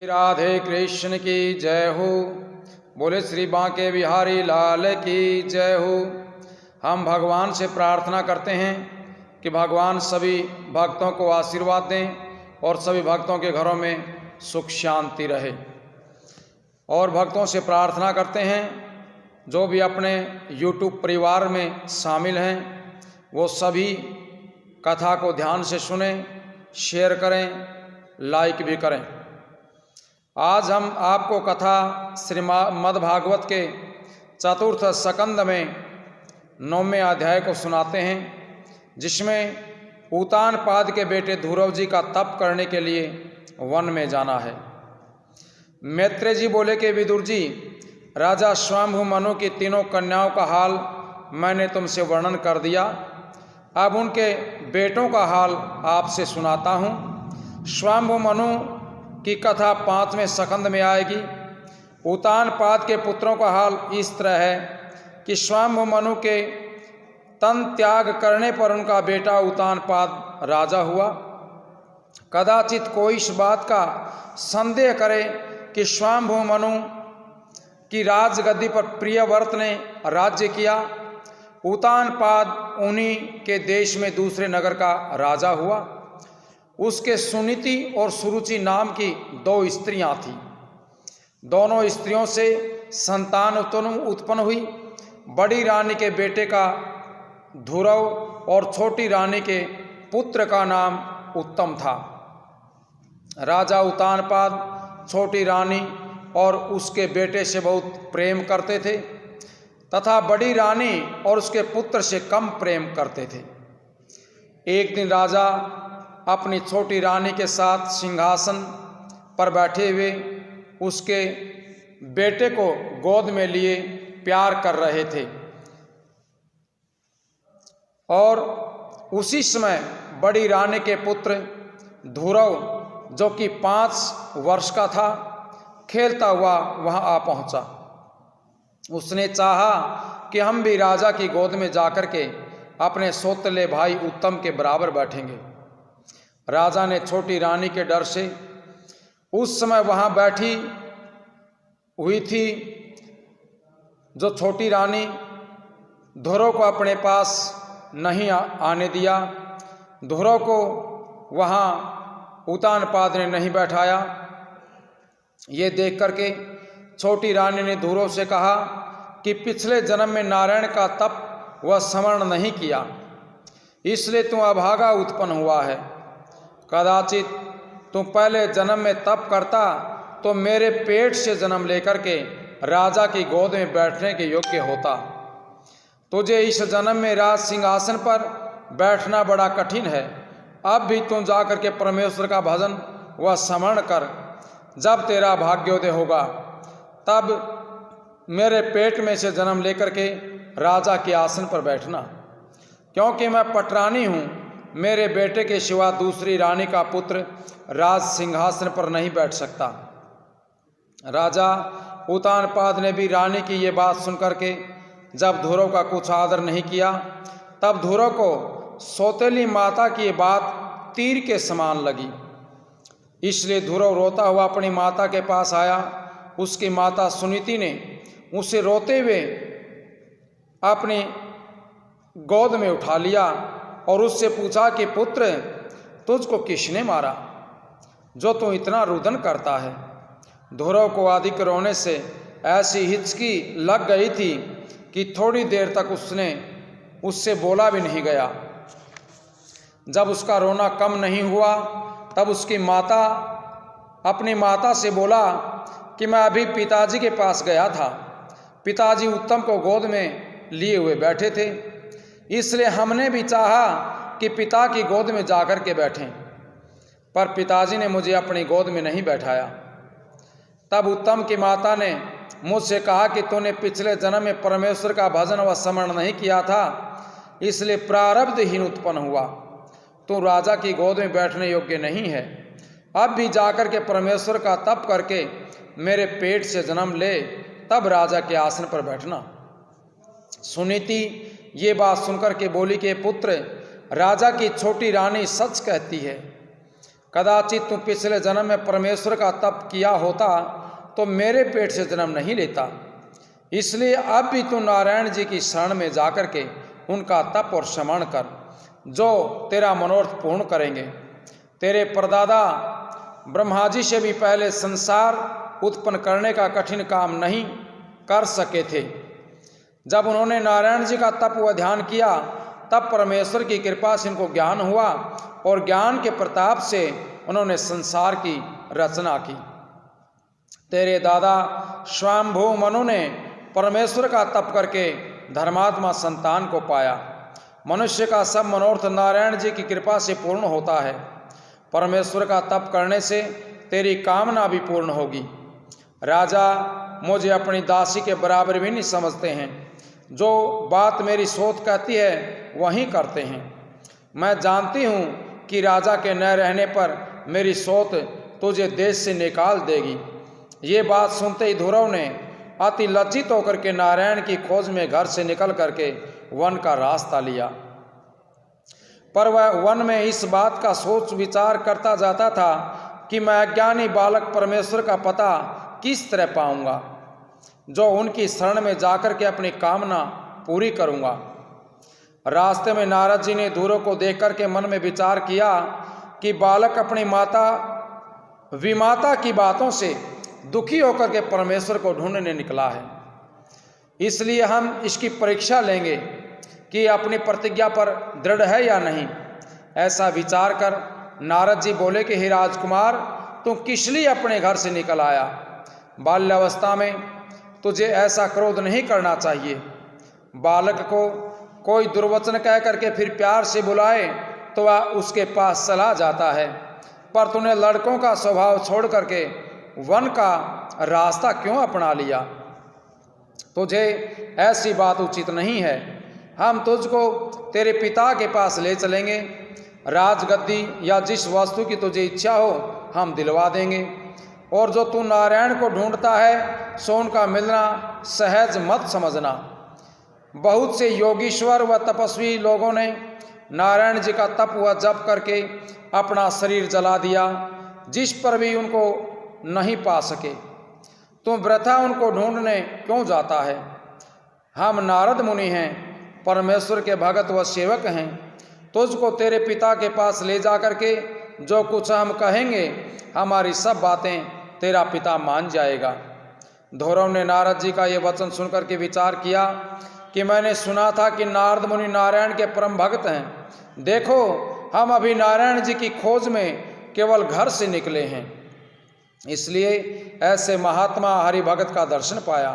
राधे कृष्ण की जय हो। बोले श्री बांके बिहारी लाल की जय हो। हम भगवान से प्रार्थना करते हैं कि भगवान सभी भक्तों को आशीर्वाद दें और सभी भक्तों के घरों में सुख शांति रहे। और भक्तों से प्रार्थना करते हैं जो भी अपने YouTube परिवार में शामिल हैं वो सभी कथा को ध्यान से सुनें, शेयर करें, लाइक भी करें। आज हम आपको कथा श्रीमद् भागवत के चतुर्थ स्कंद में 9वें अध्याय को सुनाते हैं, जिसमें उत्तानपाद के बेटे ध्रुव जी का तप करने के लिए वन में जाना है। मैत्रेय जी बोले कि विदुर जी, राजा स्वयंभू मनु की तीनों कन्याओं का हाल मैंने तुमसे वर्णन कर दिया। अब उनके बेटों का हाल आपसे सुनाता हूँ। स्वयंभू मनु की कथा 5वें स्कंद में आएगी। उत्तानपाद के पुत्रों का हाल इस तरह है कि स्वयंभू मनु के तन त्याग करने पर उनका बेटा उत्तानपाद राजा हुआ। कदाचित कोई इस बात का संदेह करे कि स्वयंभू मनु की राजगद्दी पर प्रियव्रत ने राज्य किया। उत्तानपाद उन्हीं के देश में दूसरे नगर का राजा हुआ। उसके सुनीति और सुरुचि नाम की 2 स्त्रियां थीं। दोनों स्त्रियों से संतान उत्पन्न हुई। बड़ी रानी के बेटे का ध्रुव और छोटी रानी के पुत्र का नाम उत्तम था। राजा उत्तानपाद छोटी रानी और उसके बेटे से बहुत प्रेम करते थे तथा बड़ी रानी और उसके पुत्र से कम प्रेम करते थे। एक दिन राजा अपनी छोटी रानी के साथ सिंहासन पर बैठे हुए उसके बेटे को गोद में लिए प्यार कर रहे थे और उसी समय बड़ी रानी के पुत्र ध्रुव, जो कि 5 वर्ष का था, खेलता हुआ वहां आ पहुंचा। उसने चाहा कि हम भी राजा की गोद में जाकर के अपने सौतेले भाई उत्तम के बराबर बैठेंगे। राजा ने छोटी रानी के डर से उस समय वहां बैठी हुई थी जो छोटी रानी ध्रुव को अपने पास नहीं आने दिया। ध्रुव को वहां उत्तानपाद ने नहीं बैठाया। ये देख करके छोटी रानी ने ध्रुव से कहा कि पिछले जन्म में नारायण का तप वह स्मरण नहीं किया, इसलिए तू अभागा उत्पन्न हुआ है। कदाचित तुम पहले जन्म में तप करता तो मेरे पेट से जन्म लेकर के राजा की गोद में बैठने के योग्य होता। तुझे इस जन्म में राज सिंहासन पर बैठना बड़ा कठिन है। अब भी तुम जाकर के परमेश्वर का भजन व स्मरण कर। जब तेरा भाग्योदय होगा तब मेरे पेट में से जन्म लेकर के राजा के आसन पर बैठना, क्योंकि मैं पटरानी हूँ। मेरे बेटे के सिवा दूसरी रानी का पुत्र राज सिंहासन पर नहीं बैठ सकता। राजा उत्तानपाद ने भी रानी की ये बात सुनकर के जब ध्रुव का कुछ आदर नहीं किया, तब ध्रुव को सौतेली माता की ये बात तीर के समान लगी। इसलिए ध्रुव रोता हुआ अपनी माता के पास आया। उसकी माता सुनीति ने उसे रोते हुए अपनी गोद में उठा लिया और उससे पूछा कि पुत्र, तुझको किसने मारा जो तू इतना रुदन करता है? ध्रुव को अधिक रोने से ऐसी हिचकी लग गई थी कि थोड़ी देर तक उससे बोला भी नहीं गया। जब उसका रोना कम नहीं हुआ तब उसकी माता अपनी माता से बोला कि मैं अभी पिताजी के पास गया था। पिताजी उत्तम को गोद में लिए हुए बैठे थे, इसलिए हमने भी चाहा कि पिता की गोद में जाकर के बैठें, पर पिताजी ने मुझे अपनी गोद में नहीं बैठाया। तब उत्तम की माता ने मुझसे कहा कि तूने पिछले जन्म में परमेश्वर का भजन व स्मरण नहीं किया था, इसलिए प्रारब्धहीन उत्पन्न हुआ। तू राजा की गोद में बैठने योग्य नहीं है। अब भी जाकर के परमेश्वर का तप करके मेरे पेट से जन्म ले, तब राजा के आसन पर बैठना। सुनीति ये बात सुनकर के बोली कि पुत्र, राजा की छोटी रानी सच कहती है। कदाचित तू पिछले जन्म में परमेश्वर का तप किया होता तो मेरे पेट से जन्म नहीं लेता। इसलिए अब भी तू नारायण जी की शरण में जाकर के उनका तप और श्रवण कर, जो तेरा मनोरथ पूर्ण करेंगे। तेरे परदादा ब्रह्मा जी से भी पहले संसार उत्पन्न करने का कठिन काम नहीं कर सके थे। जब उन्होंने नारायण जी का तप व ध्यान किया तब परमेश्वर की कृपा से इनको ज्ञान हुआ और ज्ञान के प्रताप से उन्होंने संसार की रचना की। तेरे दादा स्वयंभू मनु ने परमेश्वर का तप करके धर्मात्मा संतान को पाया। मनुष्य का सब मनोरथ नारायण जी की कृपा से पूर्ण होता है। परमेश्वर का तप करने से तेरी कामना भी पूर्ण होगी। राजा मुझे अपनी दासी के बराबर भी नहीं समझते हैं। जो बात मेरी सोच कहती है वही करते हैं। मैं जानती हूँ कि राजा के न रहने पर मेरी सोच तुझे देश से निकाल देगी। ये बात सुनते ही ध्रुव ने अति लज्जित होकर के नारायण की खोज में घर से निकल करके वन का रास्ता लिया। पर वह वन में इस बात का सोच विचार करता जाता था कि मैं अज्ञानी बालक परमेश्वर का पता किस तरह पाऊंगा, जो उनकी शरण में जाकर के अपनी कामना पूरी करूंगा। रास्ते में नारद जी ने ध्रुव को देख करके मन में विचार किया कि बालक अपनी माता विमाता की बातों से दुखी होकर के परमेश्वर को ढूंढने निकला है। इसलिए हम इसकी परीक्षा लेंगे कि अपनी प्रतिज्ञा पर दृढ़ है या नहीं। ऐसा विचार कर नारद जी बोले कि हे राजकुमार, तू किस लिए अपने घर से निकल आया? बाल्यावस्था में तुझे ऐसा क्रोध नहीं करना चाहिए। बालक को कोई दुर्वचन कह करके फिर प्यार से बुलाए तो वह उसके पास चला जाता है, पर तूने लड़कों का स्वभाव छोड़ करके वन का रास्ता क्यों अपना लिया? तुझे ऐसी बात उचित नहीं है। हम तुझको तेरे पिता के पास ले चलेंगे। राजगद्दी या जिस वस्तु की तुझे इच्छा हो हम दिलवा देंगे। और जो तू नारायण को ढूंढता है सो उनका मिलना सहज मत समझना। बहुत से योगीश्वर व तपस्वी लोगों ने नारायण जी का तप व जप करके अपना शरीर जला दिया, जिस पर भी उनको नहीं पा सके। तू वृथा उनको ढूंढने क्यों जाता है? हम नारद मुनि हैं, परमेश्वर के भगत व सेवक हैं। तुझको तेरे पिता के पास ले जा करके जो कुछ हम कहेंगे हमारी सब बातें तेरा पिता मान जाएगा। ध्रुव ने नारद जी का ये वचन सुनकर के विचार किया कि मैंने सुना था कि नारद मुनि नारायण के परम भक्त हैं। देखो, हम अभी नारायण जी की खोज में केवल घर से निकले हैं। इसलिए ऐसे महात्मा हरि भगत का दर्शन पाया।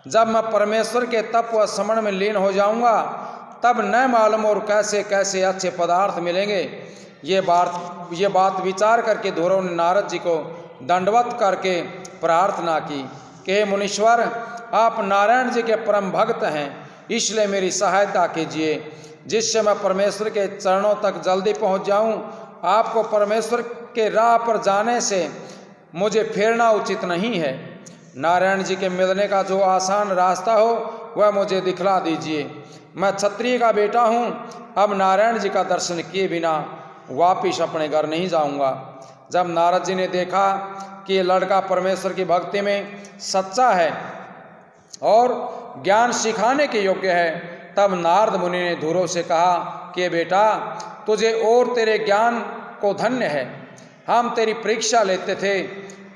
जब मैं परमेश्वर के तप व स्मरण में लीन हो जाऊंगा तब न मालूम और कैसे कैसे अच्छे पदार्थ मिलेंगे। ये बात विचार करके ध्रुव ने नारद जी को दंडवत करके प्रार्थना की कि हे मुनीश्वर, आप नारायण जी के परम भक्त हैं, इसलिए मेरी सहायता कीजिए, जिससे मैं परमेश्वर के चरणों तक जल्दी पहुंच जाऊं। आपको परमेश्वर के राह पर जाने से मुझे फेरना उचित नहीं है। नारायण जी के मिलने का जो आसान रास्ता हो वह मुझे दिखला दीजिए। मैं क्षत्रिय का बेटा हूँ, अब नारायण जी का दर्शन किए बिना वापिस अपने घर नहीं जाऊँगा। जब नारद जी ने देखा कि ये लड़का परमेश्वर की भक्ति में सच्चा है और ज्ञान सिखाने के योग्य है, तब नारद मुनि ने ध्रुव से कहा कि बेटा, तुझे और तेरे ज्ञान को धन्य है। हम तेरी परीक्षा लेते थे,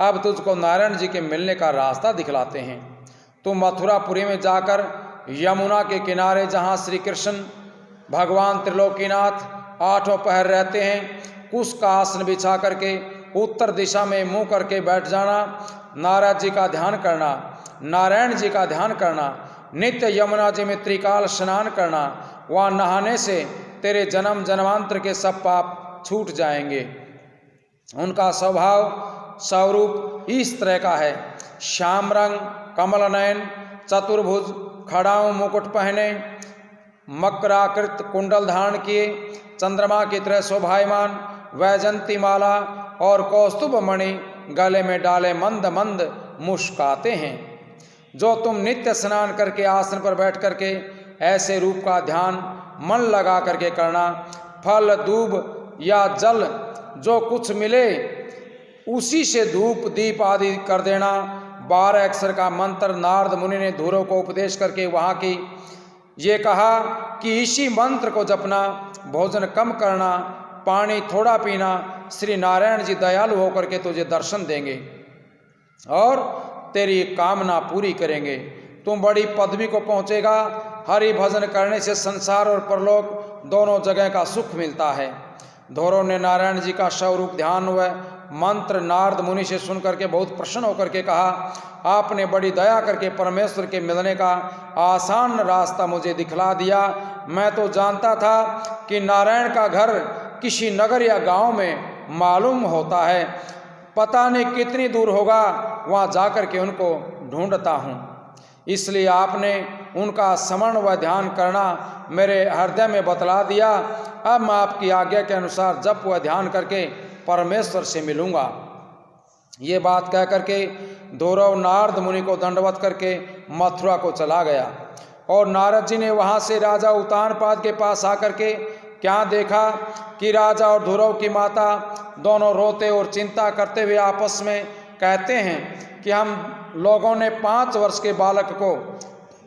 अब तुझको नारायण जी के मिलने का रास्ता दिखलाते हैं। तू मथुरापुरी में जाकर यमुना के किनारे, जहाँ श्री कृष्ण भगवान त्रिलोकीनाथ आठों पहर रहते हैं, कुश का आसन बिछा करके उत्तर दिशा में मुंह करके बैठ जाना। नारद जी का ध्यान करना, नारायण जी का ध्यान करना, नित्य यमुना जी में त्रिकाल स्नान करना। वहाँ नहाने से तेरे जन्म जन्मांतर के सब पाप छूट जाएंगे। उनका स्वरूप इस तरह का है: श्याम रंग, कमल नयन, चतुर्भुज, खड़ाऊ मुकुट पहने, मकराकृत कुंडल धारण किए, चंद्रमा की तरह शोभायमान, वैजंती माला और कौस्तुभ मणि गले में डाले मंद मंद मुस्काते हैं। जो तुम नित्य स्नान करके आसन पर बैठ करके ऐसे रूप का ध्यान मन लगा करके करना। फल, दूब या जल जो कुछ मिले उसी से धूप दीप आदि कर देना। 12 अक्षर का मंत्र नारद मुनि ने धुरव को उपदेश करके वहाँ की ये कहा कि इसी मंत्र को जपना, भोजन कम करना, पानी थोड़ा पीना, श्री नारायण जी दयालु होकर के तुझे दर्शन देंगे और तेरी कामना पूरी करेंगे। तुम बड़ी पदवी को पहुँचेगा। हरि भजन करने से संसार और परलोक दोनों जगह का सुख मिलता है। धौरव ने नारायण जी का स्वरूप ध्यान व मंत्र नारद मुनि से सुन करके बहुत प्रसन्न होकर के कहा, आपने बड़ी दया करके परमेश्वर के मिलने का आसान रास्ता मुझे दिखला दिया। मैं तो जानता था कि नारायण का घर किसी नगर या गांव में मालूम होता है, पता नहीं कितनी दूर होगा, वहाँ जाकर के उनको ढूंढता हूँ। इसलिए आपने उनका स्मरण व ध्यान करना मेरे हृदय में बतला दिया। अब मैं आपकी आज्ञा के अनुसार जप व ध्यान करके परमेश्वर से मिलूँगा। ये बात कह करके धौरव नारद मुनि को दंडवत करके मथुरा को चला गया और नारद जी ने वहाँ से राजा उत्तानपाद के पास आकर के क्या देखा कि राजा और धौरव की माता दोनों रोते और चिंता करते हुए आपस में कहते हैं कि हम लोगों ने 5 वर्ष के बालक को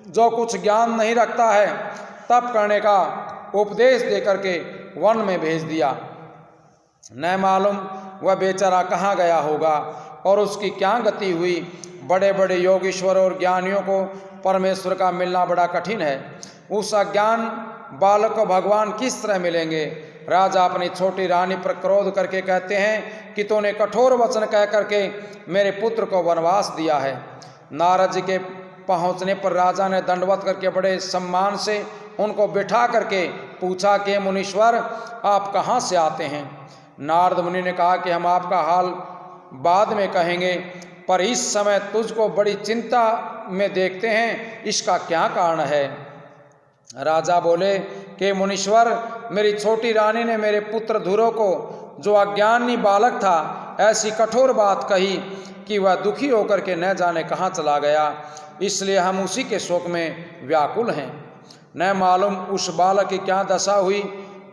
जो कुछ ज्ञान नहीं रखता है तप करने का उपदेश दे करके वन में भेज दिया। न मालूम वह बेचारा कहाँ गया होगा और उसकी क्या गति हुई। बड़े बड़े योगीश्वर और ज्ञानियों को परमेश्वर का मिलना बड़ा कठिन है। उस अज्ञान बालक को भगवान किस तरह मिलेंगे। राजा अपनी छोटी रानी पर क्रोध करके कहते हैं कि तूने कठोर वचन कह करके मेरे पुत्र को वनवास दिया है। नारद जी के पहुंचने पर राजा ने दंडवत करके बड़े सम्मान से उनको बिठा करके पूछा कि मुनीश्वर आप कहाँ से आते हैं। नारद मुनि ने कहा कि हम आपका हाल बाद में कहेंगे, पर इस समय तुझको बड़ी चिंता में देखते हैं, इसका क्या कारण है। राजा बोले कि मुनीश्वर मेरी छोटी रानी ने मेरे पुत्र धुरव को जो अज्ञानी बालक था ऐसी कठोर बात कही कि वह दुखी होकर के न जाने कहाँ चला गया, इसलिए हम उसी के शोक में व्याकुल हैं। न मालूम उस बालक की क्या दशा हुई,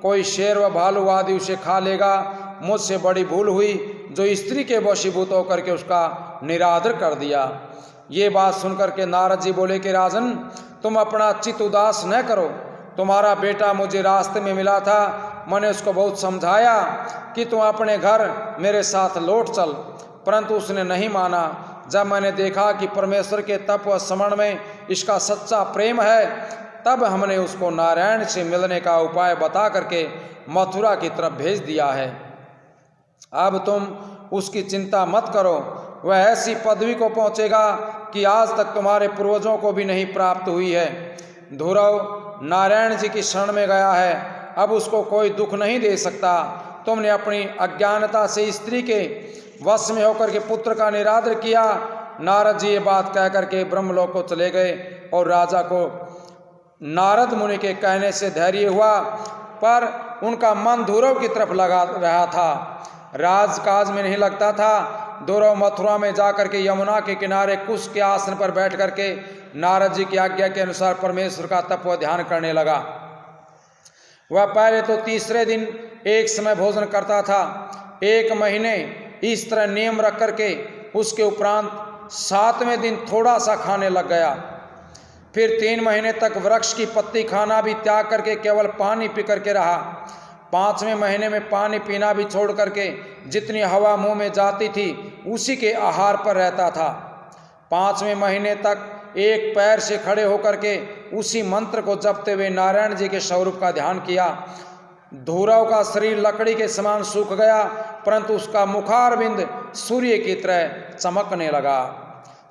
कोई शेर व भालू आदि उसे खा लेगा। मुझसे बड़ी भूल हुई जो स्त्री के वशीभूत होकर के उसका निरादर कर दिया। ये बात सुनकर के नारद जी बोले कि राजन तुम अपना चित्त उदास न करो, तुम्हारा बेटा मुझे रास्ते में मिला था, मैंने उसको बहुत समझाया कि तुम अपने घर मेरे साथ लौट चल, परंतु उसने नहीं माना। जब मैंने देखा कि परमेश्वर के तप व स्मरण में इसका सच्चा प्रेम है, तब हमने उसको नारायण से मिलने का उपाय बता करके मथुरा की तरफ भेज दिया है। अब तुम उसकी चिंता मत करो, वह ऐसी पदवी को पहुंचेगा कि आज तक तुम्हारे पूर्वजों को भी नहीं प्राप्त हुई है। धुरव नारायण जी की शरण में गया है, अब उसको कोई दुख नहीं दे सकता। तुमने अपनी अज्ञानता से स्त्री के वश में होकर के पुत्र का निरादर किया। नारद जी ये बात कह करके ब्रह्मलोक को चले गए और राजा को नारद मुनि के कहने से धैर्य हुआ, पर उनका मन धुरव की तरफ लगा रहा था, राजकाज में नहीं लगता था। धुरव मथुरा में जाकर के यमुना के किनारे कुश के आसन पर बैठ करके नारद जी की आज्ञा के अनुसार परमेश्वर का तप व ध्यान करने लगा। वह पहले तो तीसरे दिन एक समय भोजन करता था, 1 महीने इस तरह नियम रख करके उसके उपरांत 7वें दिन थोड़ा सा खाने लग गया। फिर 3 महीने तक वृक्ष की पत्ती खाना भी त्याग करके केवल पानी पी करके रहा। 5वें महीने में पानी पीना भी छोड़ करके जितनी हवा मुंह में जाती थी उसी के आहार पर रहता था। 5वें महीने तक एक पैर से खड़े होकर के उसी मंत्र को जपते हुए नारायण जी के स्वरूप का ध्यान किया। धुरव का शरीर लकड़ी के समान सूख गया, परंतु उसका मुखारविंद सूर्य की तरह चमकने लगा।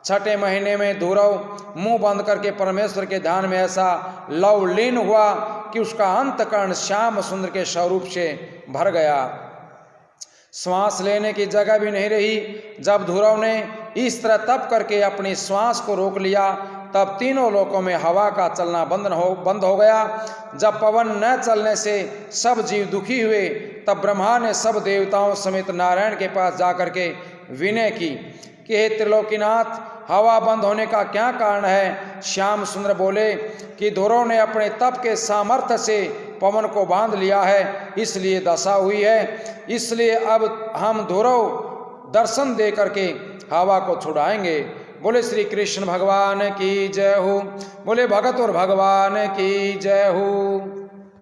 6ठे महीने में धुरव मुंह बंद करके परमेश्वर के ध्यान में ऐसा लवलीन हुआ कि उसका अंतकरण श्याम सुंदर के स्वरूप से भर गया। श्वास लेने की जगह भी नहीं रही। जब धुरव ने इस तरह तप करके अपनी श्वास को रोक लिया, तब तीनों लोकों में हवा का चलना बंद हो गया। जब पवन न चलने से सब जीव दुखी हुए, तब ब्रह्मा ने सब देवताओं समेत नारायण के पास जाकर के विनय की कि हे त्रिलोकीनाथ, हवा बंद होने का क्या कारण है। श्याम सुंदर बोले कि धुरव ने अपने तप के सामर्थ्य से पवन को बांध लिया है, इसलिए दशा हुई है। इसलिए अब हम ध्रुव दर्शन दे करके हवा को छुड़ाएंगे। बोले श्री कृष्ण भगवान की जय हो, बोले भगत और भगवान की जय हो।